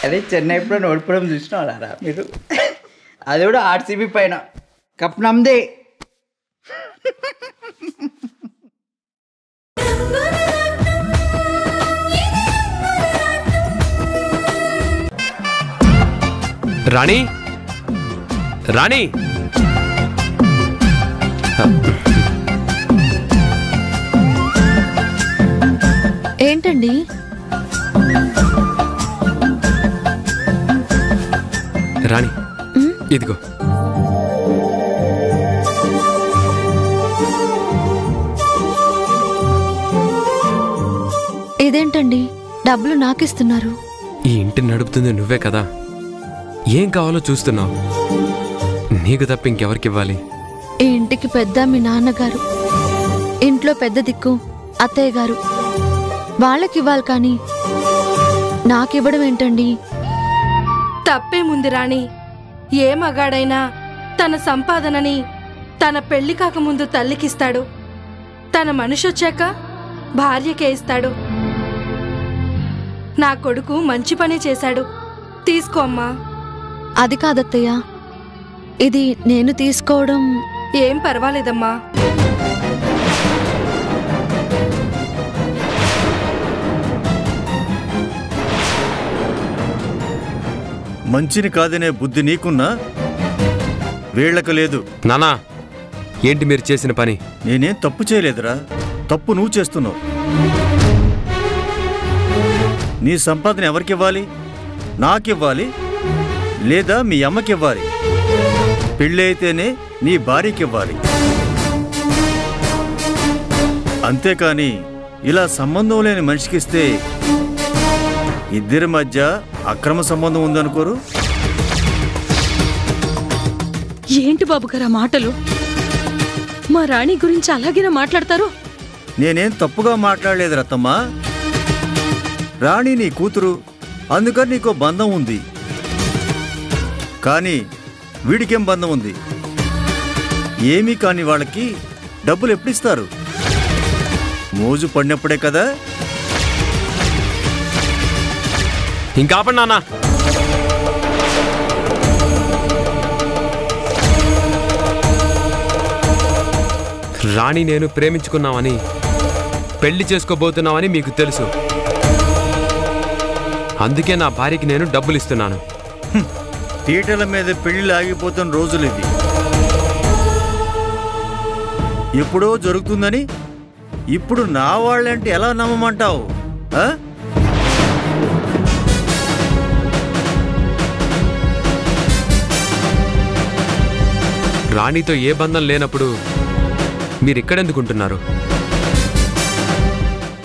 అదే చెన్నై ఎప్పుడో ఓడిపోవడం చూసినారా మీరు? అది కూడా ఆర్సీబీ పైన. కప్ నమ్దే. రాణి రాణి ఏంటండి? రాణి ఇదిగో. ఇదేంటండి డబ్బులు నాకిస్తున్నారు? ఈ ఇంటిని నడుపుతుంది నువ్వే కదా, ఏం కావాలో చూస్తున్నావు. నీకు తప్ప ఇంకెవరికి ఇవ్వాలి? ఈ ఇంటికి పెద్ద మీ నాన్నగారు, ఇంట్లో పెద్ద దిక్కు అత్తయ్య గారు, వాళ్ళకివ్వాలి కానీ నాకివ్వడం ఏంటండి? తప్పేముంది రాణి? ఏ మగాడైనా తన సంపాదనని తన పెళ్లి కాకముందు తల్లికిస్తాడు, తన మనిషొచ్చాక భార్యకే ఇస్తాడు. నా కొడుకు మంచి పని చేశాడు, తీసుకో అమ్మా. అది కాదత్తయ్య, ఇది నేను తీసుకోవడం. ఏం పర్వాలేదమ్మా. మంచిని కాదనే బుద్ధి నీకున్నా వీళ్లకు లేదు. నానా, ఏంటి మీరు చేసిన పని? నేనేం తప్పు చేయలేదురా, తప్పు నువ్వు చేస్తున్నావు. నీ సంపాదన ఎవరికివ్వాలి? నాకివ్వాలి లేదా మీ అమ్మకివ్వాలి? పెళ్ళి అయితేనే నీ భార్యకివ్వాలి. అంతేకాని ఇలా సంబంధం లేని మనిషికిస్తే ఇద్దరి మధ్య అక్రమ సంబంధం ఉందనుకోరు. ఏంటి బాబు గారు ఆ మాటలు? మా రాణి గురించి అలాగేనా మాట్లాడతారు? నేనేం తప్పుగా మాట్లాడలేదు రత్తమ్మా. రాణి నీ కూతురు, అందుకని నీకో బంధం ఉంది. కానీ వీడికేం బంధం ఉంది? ఏమీ కాని వాళ్ళకి డబ్బులు ఎప్పుడిస్తారు? మోజు పడినప్పుడే కదా. ఇంకా ఆపండి నాన్న. రాణి నేను ప్రేమించుకున్నామని, పెళ్లి చేసుకోబోతున్నామని మీకు తెలుసు. అందుకే నా భార్యకి నేను డబ్బులు ఇస్తున్నాను. తీటల మీద పెళ్లిళ్ళు ఆగిపోతున్న రోజులు ఇవి. ఎప్పుడో జరుగుతుందని ఇప్పుడు నా వాళ్ళంటే ఎలా నమ్మమంటావు? రాణితో ఏ బంధం లేనప్పుడు మీరిక్కడెందుకుంటున్నారు?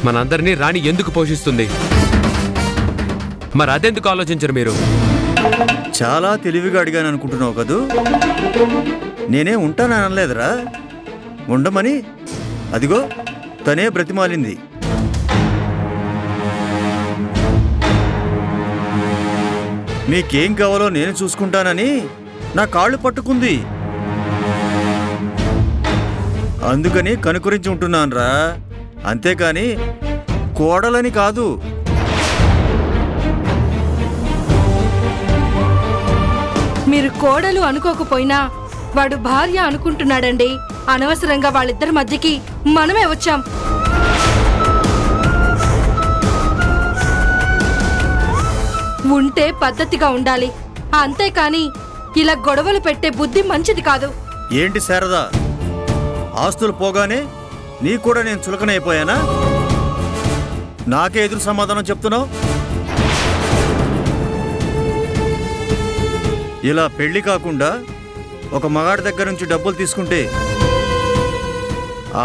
మనందరినీ రాణి ఎందుకు పోషిస్తుంది? మరి అదెందుకు ఆలోచించరు మీరు? చాలా తెలివిగా అడిగాను అనుకుంటున్నావు కదూ. నేనే ఉంటానని అనలేదురా, ఉండమని. అదిగో తనే బ్రతిమాలింది. మీకేం కావాలో నేను చూసుకుంటానని నా కాళ్ళు పట్టుకుంది. అందుకని కనుకరించి ఉంటున్నానురా, అంతేకాని కోడలని కాదు. మీరు కోడలు అనుకోకపోయినా వాడు భార్య అనుకుంటున్నాడండి. అనవసరంగా వాళ్ళిద్దరి మధ్యకి మనమే వచ్చాం. ఉంటే పద్ధతిగా ఉండాలి, అంతేకాని ఇలా గొడవలు పెట్టే బుద్ధి మంచిది కాదు. ఏంటి శారదా, ఆస్తులు పోగానే నీ కూడా నేను చులకనైపోయానా? నాకే ఎదురు సమాధానం చెప్తున్నావు? ఇలా పెళ్లి కాకుండా ఒక మగాడి దగ్గర నుంచి డబ్బులు తీసుకుంటే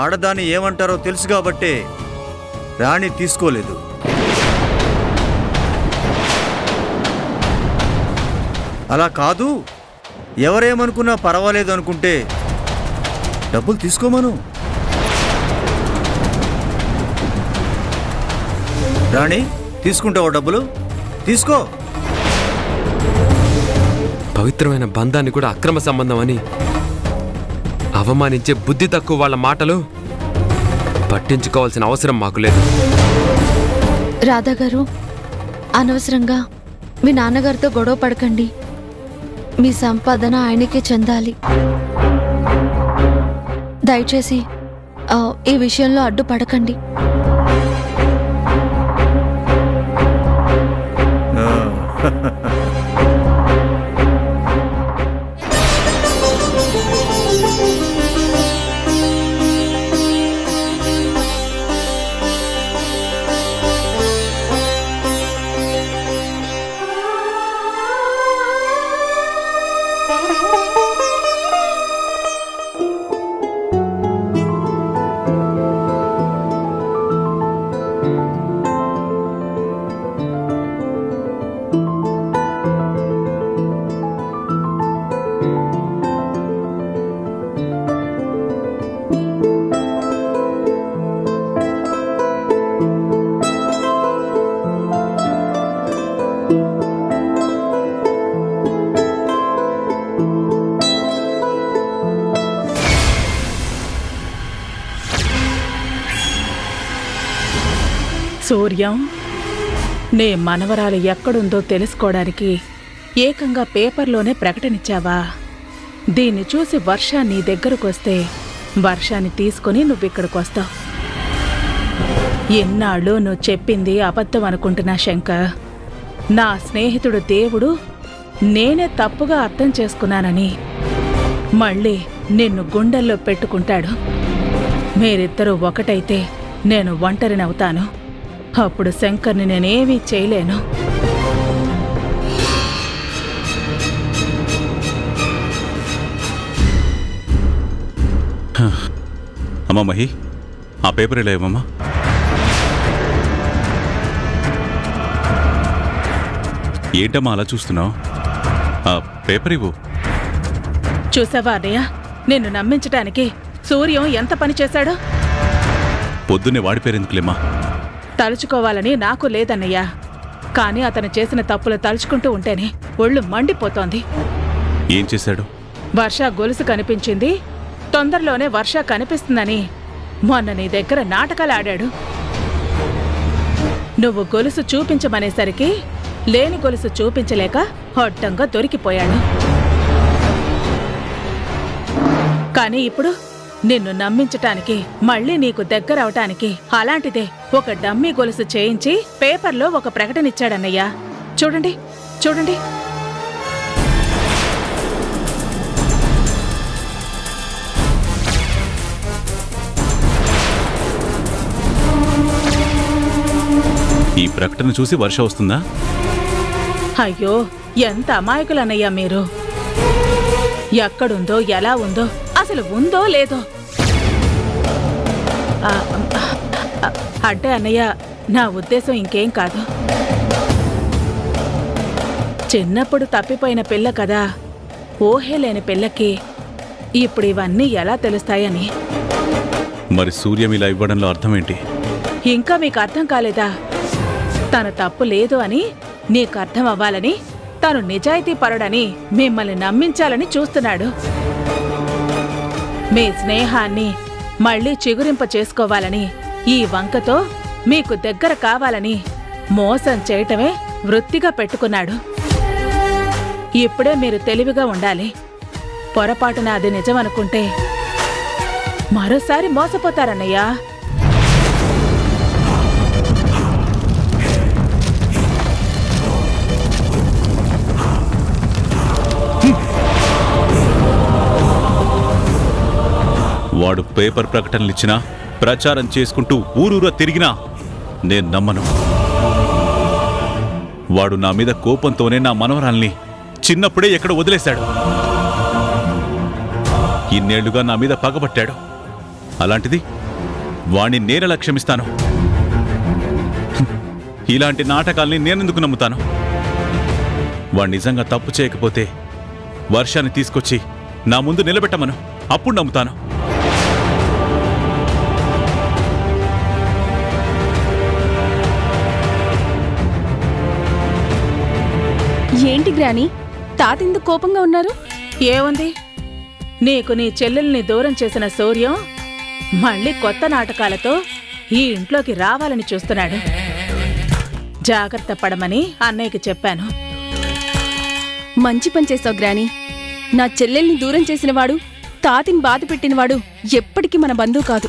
ఆడదాన్ని ఏమంటారో తెలుసు కాబట్టే రాణి తీసుకోలేదు. అలా కాదు, ఎవరేమనుకున్నా పర్వాలేదు అనుకుంటే డబ్బులు తీసుకోమను. రాణి, తీసుకుంటావా డబ్బులు? తీసుకో. పవిత్రమైన బంధాన్ని కూడా అక్రమ సంబంధం అని అవమానించే బుద్ధి తక్కువ వాళ్ళ మాటలు పట్టించుకోవాల్సిన అవసరం మాకు లేదు. రాధా గారు, అనవసరంగా మీ నాన్నగారితో గొడవ పడకండి. మీ సంపాదన ఆయనకే చెందాలి. దయచేసి ఈ విషయంలో అడ్డుపడకండి. సూర్యం, నే మనవరాలు ఎక్కడుందో తెలుసుకోవడానికి ఏకంగా పేపర్లోనే ప్రకటనిచ్చావా? దీన్ని చూసి వర్ష నీ దగ్గరకొస్తే వర్షాన్ని తీసుకుని నువ్విక్కడికొస్తావు. ఎన్నాళ్ళు నువ్వు చెప్పింది అబద్ధం అనుకుంటున్నా శంకర్. నా స్నేహితుడు దేవుడు నేనే తప్పుగా అర్థం చేసుకున్నానని మళ్ళీ నిన్ను గుండెల్లో పెట్టుకుంటాడు. మీరిద్దరూ ఒకటైతే నేను ఒంటరినవుతాను. అప్పుడు శంకర్ని నేనేమీ చేయలేను. అమ్మా మహి, ఆ పేపర్ ఇలా ఇవ్వమ్మా. ఏంటమ్మా అలా చూస్తున్నావు? ఆ పేపర్ ఇవ్వు. చూసావా అన్నయ్య, నిన్ను నమ్మించటానికి సూర్యం ఎంత పని చేశాడో. పొద్దున్నే వాడి పేరెందుకులేమ్మా? తలుచుకోవాలని నాకు లేదన్నయ్యా, కానీ అతను చేసిన తప్పులు తలుచుకుంటూ ఉంటేనే ఒళ్ళు మండిపోతోంది. ఏం చేశాడు? వర్ష గొలుసు కనిపించింది, తొందరలోనే వర్ష కనిపిస్తుందని మొన్న నీ దగ్గర నాటకాలు ఆడాడు. నువ్వు గొలుసు చూపించమనేసరికి లేని గొలుసు చూపించలేక అడ్డంగా దొరికిపోయాడు. కానీ ఇప్పుడు నిన్ను నమ్మించటానికి, మళ్ళీ నీకు దగ్గరవటానికి అలాంటిదే ఒక డమ్మీ గొలుసు చేయించి పేపర్లో ఒక ప్రకటనిచ్చాడన్నయ్యా. చూడండి చూడండి. ఈ ప్రకటన చూసి వర్ష వస్తుందా? అయ్యో, ఎంత అమాయకులన్నయ్యా మీరు. ఎక్కడుందో ఎలా ఉందో, అసలు ఉందో లేదో. అంటే అన్నయ్య, నా ఉద్దేశం ఇంకేం కాదు. చిన్నప్పుడు తప్పిపోయిన పిల్ల కదా, ఊహే లేని పిల్లకి ఇప్పుడు ఇవన్నీ ఎలా తెలుస్తాయని. మరి సూర్యం ఇలా ఇవ్వడంలో అర్థమేంటి? ఇంకా మీకు అర్థం కాలేదా? తన తప్పు లేదు అని నీకు అర్థం అవ్వాలని, తను నిజాయితీ పరుడని మిమ్మల్ని నమ్మించాలని చూస్తున్నాడు. మీ స్నేహాన్ని మళ్లీ చిగురింప చేసుకోవాలని, ఈ వంకతో మీకు దగ్గర కావాలని మోసం చేయటమే వృత్తిగా పెట్టుకున్నాడు. ఇప్పుడే మీరు తెలివిగా ఉండాలి. పొరపాటున అది నిజమనుకుంటే మరోసారి మోసపోతారన్నయ్యా. వాడు పేపర్ ప్రకటనలు ఇచ్చినా, ప్రచారం చేసుకుంటూ ఊరూరా తిరిగినా నేను నమ్మను. వాడు నా మీద కోపంతోనే నా మనవరాల్ని చిన్నప్పుడే ఎక్కడ వదిలేశాడు. ఇన్నేళ్లుగా నా మీద పగబట్టాడు. అలాంటిది వాణ్ణి నేనెలా క్షమిస్తాను? ఇలాంటి నాటకాల్ని నేనెందుకు నమ్ముతాను? వాడు నిజంగా తప్పు చేయకపోతే వర్షాన్ని తీసుకొచ్చి నా ముందు నిలబెట్టమను, అప్పుడు నమ్ముతాను. ఏంటి గ్రాని, తాతెందుకు కోపంగా ఉన్నారు? ఏముంది, నీకు నీ చెల్లెల్ని దూరం చేసిన సూర్యం మళ్ళీ కొత్త నాటకాలతో ఈ ఇంట్లోకి రావాలని చూస్తున్నాడు. జాగ్రత్త పడమని అన్నయ్యకి చెప్పాను. మంచి పని చేసావు గ్రాని. నా చెల్లెల్ని దూరం చేసినవాడు, తాతిని బాధ పెట్టినవాడు ఎప్పటికీ మన బంధువు కాదు.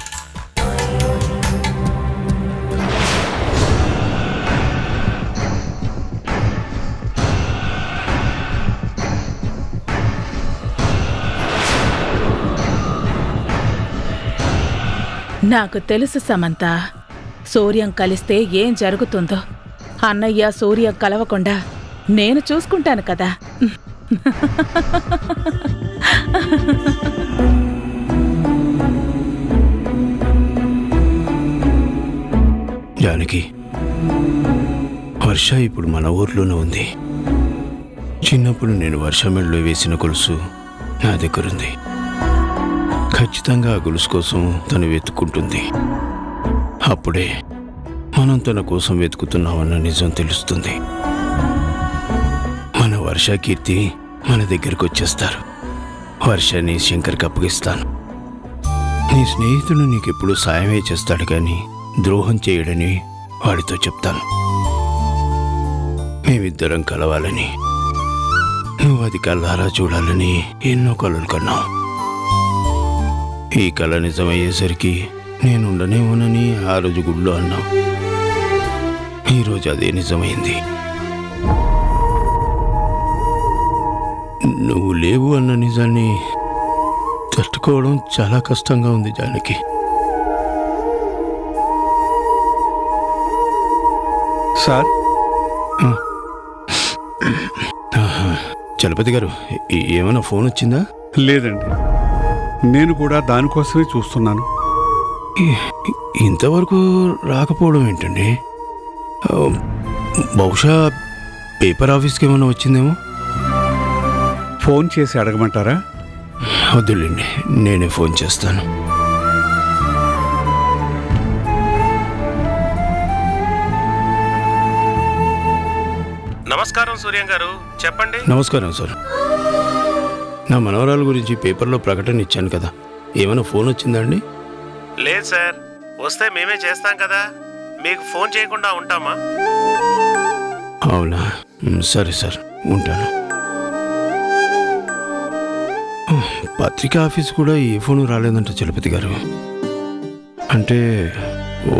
నాకు తెలుసు సమంత, సూర్యం కలిస్తే ఏం జరుగుతుందో. అన్నయ్య సూర్యం కలవకుండా నేను చూసుకుంటాను కదా. జానకి, వర్ష ఇప్పుడు మన ఊర్లోనే ఉంది. చిన్నప్పుడు నేను వర్ష మెడలో వేసిన గొలుసు నా దగ్గరుంది. ఖచ్చితంగా ఆ గొలుసు కోసం తను వెతుక్కుంటుంది. అప్పుడే మనం తన కోసం వెతుకుతున్నామన్న నిజం తెలుస్తుంది. మన వర్ష, కీర్తి మన దగ్గరికి వచ్చేస్తారు. వర్షని శంకర్కి అప్పగిస్తాను. నీ స్నేహితుడు నీకెప్పుడు సాయమే చేస్తాడు కానీ ద్రోహం చేయడని వాడితో చెప్తాను. మేమిద్దరం కలవాలని, నువ్వు అది కళ్ళారా చూడాలని ఎన్నో కలలు కన్నావు. ఈ కళ నిజమయ్యేసరికి నేనుండనేమోనని ఆ రోజు గుళ్ళో అన్నావు. ఈరోజు అదే నిజమైంది. నువ్వు లేవు అన్న నిజాన్ని తట్టుకోవడం చాలా కష్టంగా ఉంది జానకి. సార్, చలపతి గారు, ఏమైనా ఫోన్ వచ్చిందా? లేదండి, నేను కూడా దానికోసమే చూస్తున్నాను. ఇంతవరకు రాకపోవడం ఏంటండి? బహుశా పేపర్ ఆఫీస్కి ఏమైనా వచ్చిందేమో. ఫోన్ చేసి అడగమంటారా? వద్దులేండి, నేనే ఫోన్ చేస్తాను. నమస్కారం సూర్యం గారు, చెప్పండి. నమస్కారం సార్. నా మనవరాల గురించి పేపర్లో ప్రకటన ఇచ్చాను కదా, ఏమైనా ఫోన్ వచ్చిందండి? లేదు సార్, వస్తే మేమే చేస్తాం కదా, మీకు ఫోన్ చేయకుండా ఉంటామా? అవునా, సరే సార్, ఉంటాను. పత్రికా ఆఫీస్ కూడా ఏ ఫోను రాలేదంట చలపతి గారు. అంటే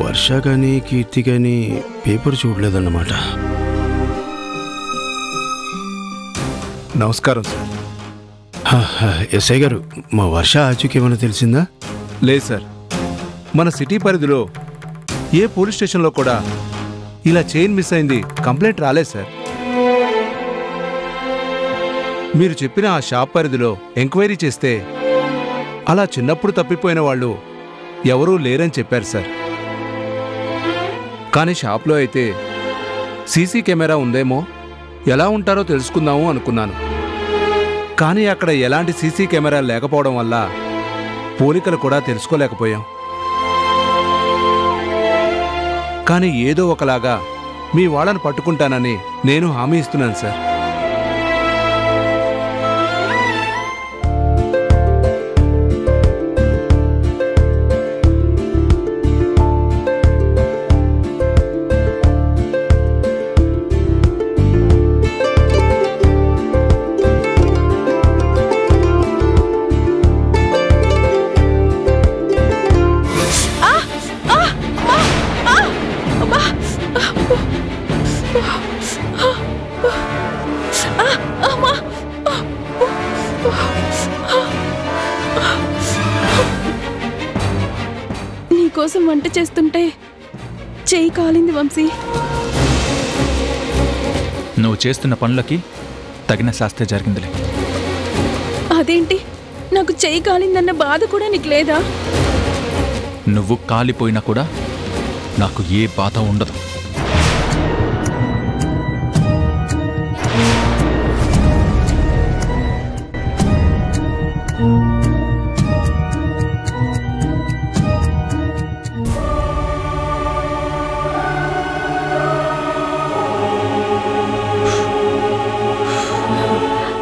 వర్ష కానీ కీర్తి కానీ పేపర్ చూడలేదన్నమాట. నమస్కారం సార్. ఎస్ఐ గారు, మా వర్ష ఆచూకీ ఏమైనా తెలిసిందా? లేదు సార్, మన సిటీ పరిధిలో ఏ పోలీస్ స్టేషన్లో కూడా ఇలా చైన్ మిస్ అయింది కంప్లైంట్ రాలేదు సార్. మీరు చెప్పిన ఆ షాప్ పరిధిలో ఎంక్వైరీ చేస్తే అలా చిన్నప్పుడు తప్పిపోయిన వాళ్ళు ఎవరూ లేరని చెప్పారు సార్. కానీ షాప్లో అయితే సీసీ కెమెరా ఉందేమో, ఎలా ఉంటారో తెలుసుకుందాము అనుకున్నాను. కానీ అక్కడ ఎలాంటి సీసీ కెమెరా లేకపోవడం వల్ల పోలికలు కూడా తెలుసుకోలేకపోయాం. కానీ ఏదో ఒకలాగా మీ వాళ్ళని పట్టుకుంటానని నేను హామీ ఇస్తున్నాను సార్. నీకోసం వంట చేస్తుంటే చెయ్యి కాలింది వంశీ. నువ్వు చేస్తున్న పనులకి తగిన శాస్త్రే జరిగిందిలే. అదేంటి, నాకు చెయ్యి కాలిందన్న బాధ కూడా నీకు లేదా? నువ్వు కాలిపోయినా కూడా నాకు ఏ బాధ ఉండదు.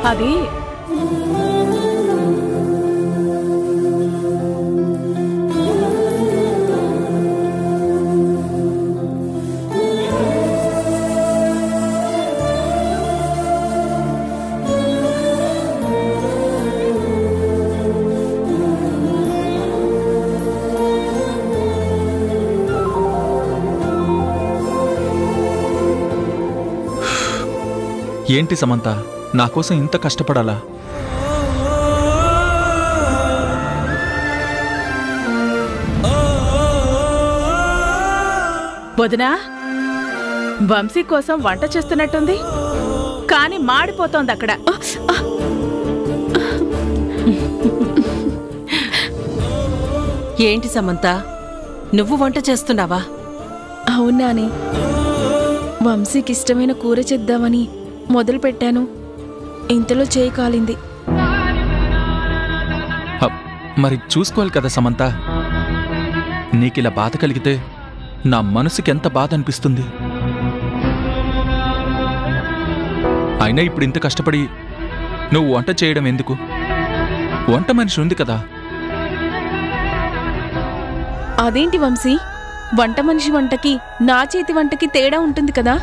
అది ఏంటి సమంత, నాకోసం ఇంత కష్టపడాలా? వదినా, వంశీ కోసం వంట చేస్తున్నట్టుంది, కానీ మాడిపోతోంది అక్కడ. ఏంటి సమంత, నువ్వు వంట చేస్తున్నావా? అవునాని, వంశీకి ఇష్టమైన కూర చేద్దామని మొదలుపెట్టాను. ఇంతలో చేయి కాలింది. మరి చూసుకోవాలి కదా సమంత. నీకిలా బాధ కలిగితే నా మనసుకి ఎంత బాధ అనిపిస్తుంది. అయినా ఇప్పుడు ఇంత కష్టపడి నువ్వు వంట చేయడం ఎందుకు? వంట మనిషి ఉంది కదా. అదేంటి వంశీ, వంట మనిషి వంటకి నా చేతి వంటకి తేడా ఉంటుంది కదా.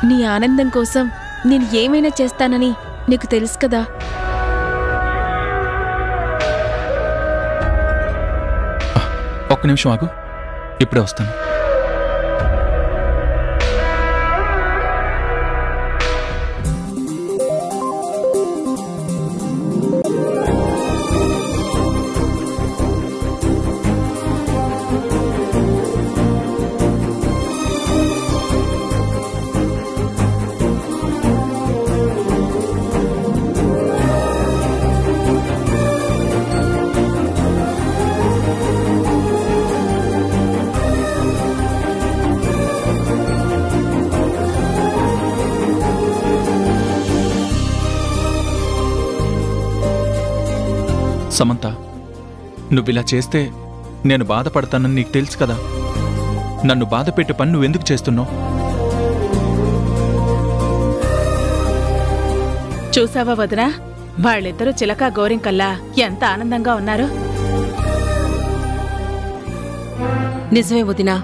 నీ ఆనందం కోసం నేను ఏమైనా చేస్తానని నీకు తెలుసు కదా. ఒక్క నిమిషం ఆగు, ఇప్పుడే వస్తాను. సమంత, నువ్విలా చేస్తే నేను బాధపడతానని నీకు తెలుసు కదా. నన్ను బాధ పెట్టే పని నువ్వెందుకు చేస్తున్నావు? చూసావా వదినా, వాళ్ళిద్దరూ చిలక గోరింకల్లా ఎంత ఆనందంగా ఉన్నారు. నిజమే వదినా,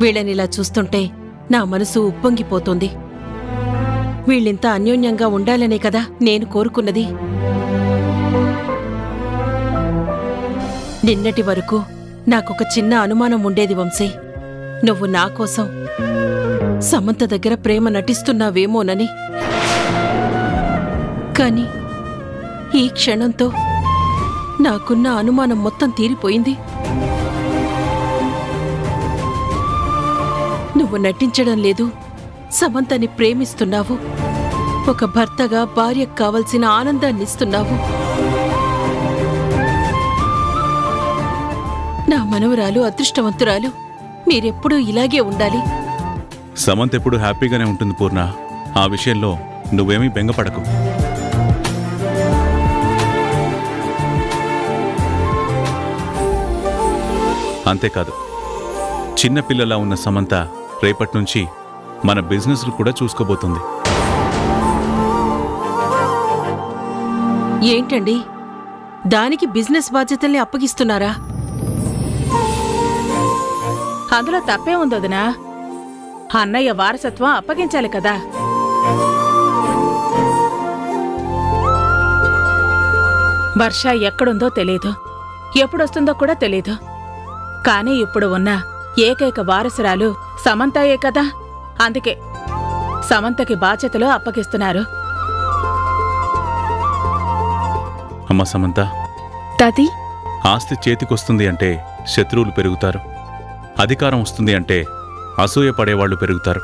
వీళ్ళనిలా చూస్తుంటే నా మనసు ఉప్పొంగిపోతుంది. వీళ్ళింత అన్యోన్యంగా ఉండాలనే కదా నేను కోరుకున్నది. నిన్నటి వరకు నాకొక చిన్న అనుమానం ఉండేది వంశీ, నువ్వు నా కోసం సమంత దగ్గర ప్రేమ నటిస్తున్నావేమోనని. కాని ఈ క్షణంతో నాకున్న అనుమానం మొత్తం తీరిపోయింది. నువ్వు నటించడం లేదు, సమంతని ప్రేమిస్తున్నావు. ఒక భర్తగా భార్యకు కావలసిన ఆనందాన్నిస్తున్నావు. నా మనవరాలు అదృష్టవంతురాలు. మీరెప్పుడూ ఇలాగే ఉండాలి. సమంత్ ఎప్పుడు హ్యాపీగానే ఉంటుంది పూర్ణ. ఆ విషయంలో నువ్వేమీ బెంగపడకు. అంతేకాదు, చిన్నపిల్లలా ఉన్న సమంత రేపటి నుంచి మన బిజినెస్లు కూడా చూసుకోబోతుంది. ఏంటండి, దానికి బిజినెస్ బాధ్యతల్ని అప్పగిస్తున్నారా? అందులో తప్పే ఉంది వదినా. అన్నయ్య వారసత్వం అప్పగించాలి కదా. వర్ష ఎక్కడుందో తెలీదు, ఎప్పుడొస్తుందో కూడా తెలీదు. కానీ ఇప్పుడు ఉన్న ఏకైక వారసురాలు సమంతయే కదా. అందుకే సమంతకి బాధ్యతలు అప్పగిస్తున్నారు. అమ్మా సమంత, తాతి, ఆస్తి చేతికొస్తుంది అంటే శత్రువులు పెరుగుతారు. అధికారం వస్తుంది అంటే అసూయ పడేవాళ్లు పెరుగుతారు.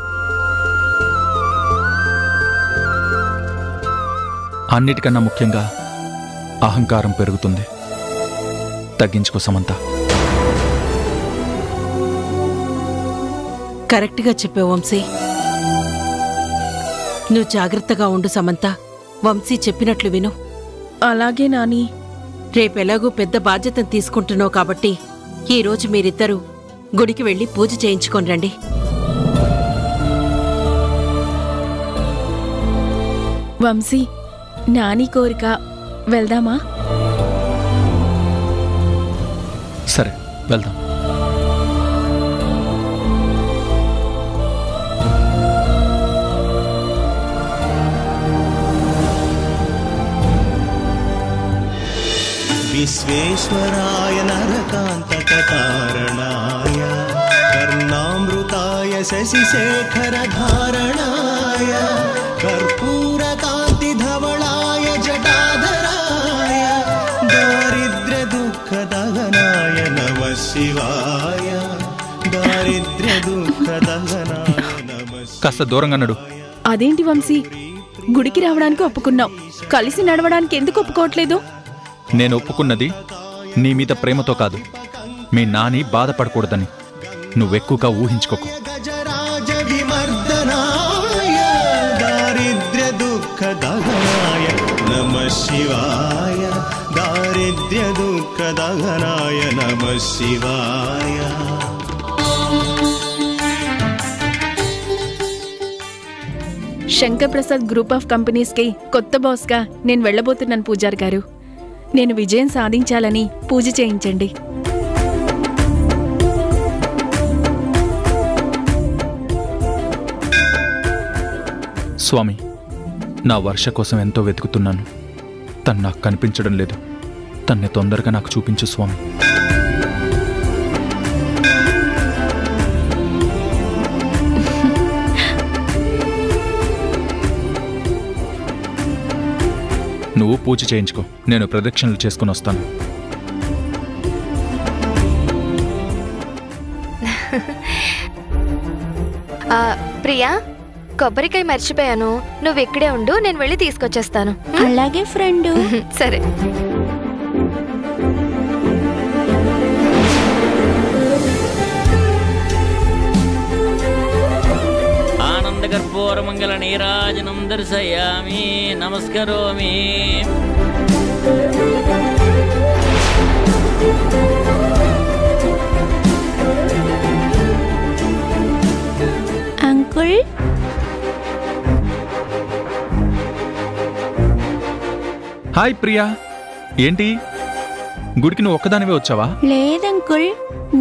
అన్నిటికన్నా ముఖ్యంగా అహంకారం పెరుగుతుంది. తగ్గించుకో సమంత. కరెక్ట్గా చెప్పావు వంశీ. నువ్వు జాగ్రత్తగా ఉండు సమంత. వంశీ చెప్పినట్లు విను. అలాగే నాని. రేపెలాగూ పెద్ద బాధ్యతను తీసుకుంటున్నావు కాబట్టి ఈరోజు మీరిద్దరూ గుడికి వెళ్లి పూజ చేయించుకొని రండి. వంశీ, నాని కోరిక, వెళ్దామా? సరే, వెళ్దాం. विश्वेश्वराय नरकान्तककारणाय कर्णामृताय शशिशेखरधारणाय कर्पूरकान्ति धवलाय जटाधराय दारिद्र्य दुःखदहनाय नमः शिवाय दारिद्र्य दुःखदहनाय नमः కాస్త దూరంగా నడు. అదేంటి వంశీ, గుడికి రావడానికి ఒప్పుకున్నావు, కలిసి నడవడానికి ఎందుకు ఒప్పుకోవట్లేదు? నేను ఒప్పుకున్నది నీ మీద ప్రేమతో కాదు, మీ నాని బాధపడకూడదని. నువ్వెక్కువగా ఊహించుకోకు. गजराज विमर्दनाय दारिद्र्य दुःखदहनाय नमः शिवाय दारिद्र्य दुःखदहनाय नमः शिवाय. శంకర్ ప్రసాద్ గ్రూప్ ఆఫ్ కంపెనీస్కి కొత్త బాస్గా నేను వెళ్ళబోతున్నాను పూజారి గారు. నేను విజయం సాధించాలని పూజ చేయించండి. స్వామి, నా వర్ష కోసం ఎంతో వెతుకుతున్నాను. తను నాకు కనిపించడం లేదు. తన్ని తొందరగా నాకు చూపించు స్వామి. నువ్వు పూజ చేయించుకో, నేను ప్రదక్షిణలు చేసుకుని వస్తాను. ప్రియా, కొబ్బరికాయ మర్చిపోయాను, నువ్వు ఇక్కడే ఉండు, నేను వెళ్ళి తీసుకొచ్చేస్తాను. అలాగే ఫ్రెండు. సరే. ఆనందకర్పూరమంగళ నీరాజనం దర్శయామి నమస్కరోమి. అంకుల్, హాయ్ ప్రియా, ఏంటి గుడికి నువ్వు ఒక్కదానివే వచ్చావా? లేదంకుల్,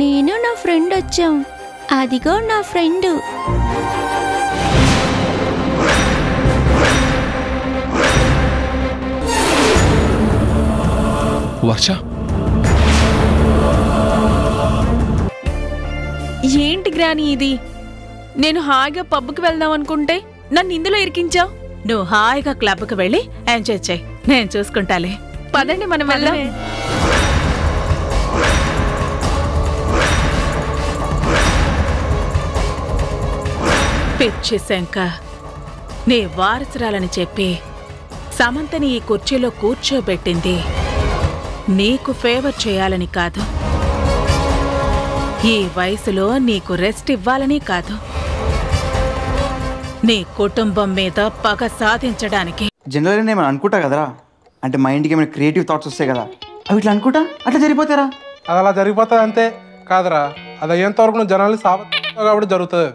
నేను నా ఫ్రెండ్ వచ్చాం. అదిగో నా ఫ్రెండ్. వర్ష, ఏంటి గ్రాని ఇది? నేను హాయిగా పబ్కి వెళ్దాం అనుకుంటే నన్ను ఇందులో ఇరికించావు. నువ్వు హాయిగా క్లబ్కి వెళ్ళి ఎంజాయ్ చేయి, నేను చూసుకుంటాలే. పదండి మనం వెళ్దాం. పిచ్చి శంకర్, నీ వారసురాలని చెప్పి సమంతని ఈ కుర్చీలో కూర్చోబెట్టింది నీకు ఫేవర్ చేయాలని కాదు, ఈ వయసులో నీకు రెస్ట్ ఇవ్వాలని కాదు, నీ కుటుంబం మీద పగ సాధించడానికి. జనరల్గా నేను అనుకుంటా కదరా, అంటే మైండ్కి ఏమైనా క్రియేటివ్ థాట్స్ వస్తాయి కదా, అవి ఇట్లా అనుకుంటా అట్లా జరిగిపోతారా? అది అలా జరిగిపోతుంది అంతే కాదురా, అది అయ్యేంత వరకు నువ్వు జనాలు కాబట్టి జరుగుతుంది.